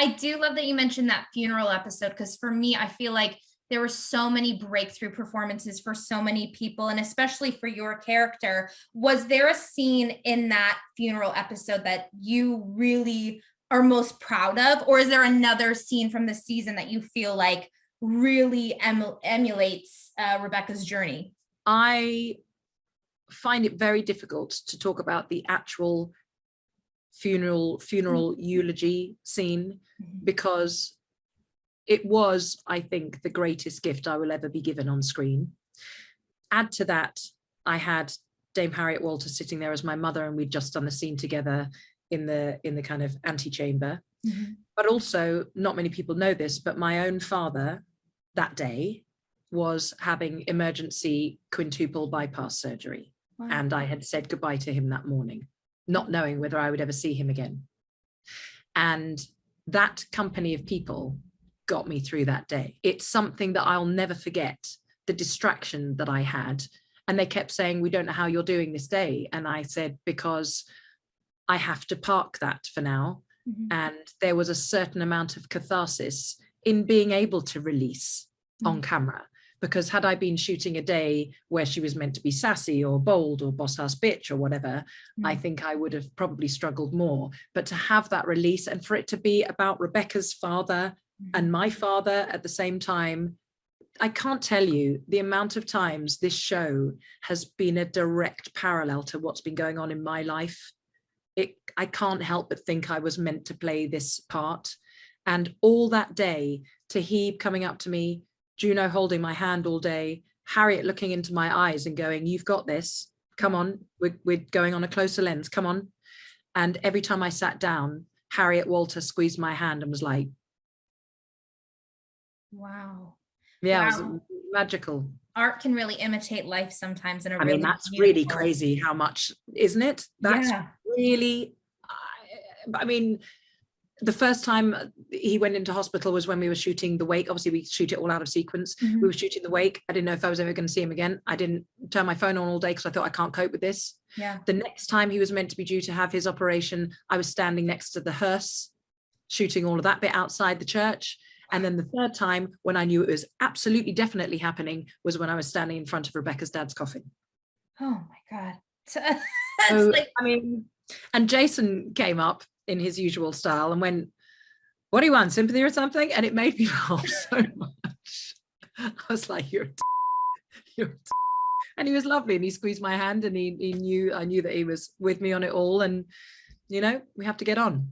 I do love that you mentioned that funeral episode, because for me, I feel like there were so many breakthrough performances for so many people, and especially for your character. Was there a scene in that funeral episode that you really are most proud of? Or is there another scene from the season that you feel like really emulates Rebecca's journey? I find it very difficult to talk about the actual funeral eulogy scene, because it was, I think, the greatest gift I will ever be given on screen. Add to that, I had Dame Harriet Walter sitting there as my mother, and we'd just done the scene together in the kind of antechamber. But also, not many people know this, but my own father that day was having emergency quintuple bypass surgery. Wow. And I had said goodbye to him that morning, not knowing whether I would ever see him again. And that company of people got me through that day. It's something that I'll never forget, the distraction that I had. And they kept saying, we don't know how you're doing this day. And I said, because I have to park that for now. And there was a certain amount of catharsis in being able to release on camera. Because had I been shooting a day where she was meant to be sassy or bold or boss ass bitch or whatever, I think I would have probably struggled more. But to have that release, and for it to be about Rebecca's father and my father at the same time, I can't tell you the amount of times this show has been a direct parallel to what's been going on in my life. I can't help but think I was meant to play this part. And all that day, Tahib coming up to me, Juno holding my hand all day, Harriet looking into my eyes and going, you've got this, come on, we're going on a closer lens, come on. And every time I sat down, Harriet Walter squeezed my hand and was like, wow. Yeah, wow. It was magical. Art can really imitate life sometimes in a really, that's really crazy how much, isn't it? That's really, I mean, the first time he went into hospital was when we were shooting The Wake. Obviously, we shoot it all out of sequence. We were shooting The Wake. I didn't know if I was ever going to see him again. I didn't turn my phone on all day because I thought I can't cope with this. The next time he was meant to be due to have his operation, I was standing next to the hearse, shooting all of that bit outside the church. And then the third time, when I knew it was absolutely definitely happening, was when I was standing in front of Rebecca's dad's coffin. Oh my God. So, like, I mean, and Jason came up in his usual style and went, what do you want, sympathy or something? And it made me laugh so much. I was like, you're and he was lovely, and he squeezed my hand, and I knew that he was with me on it all, and you know, we have to get on.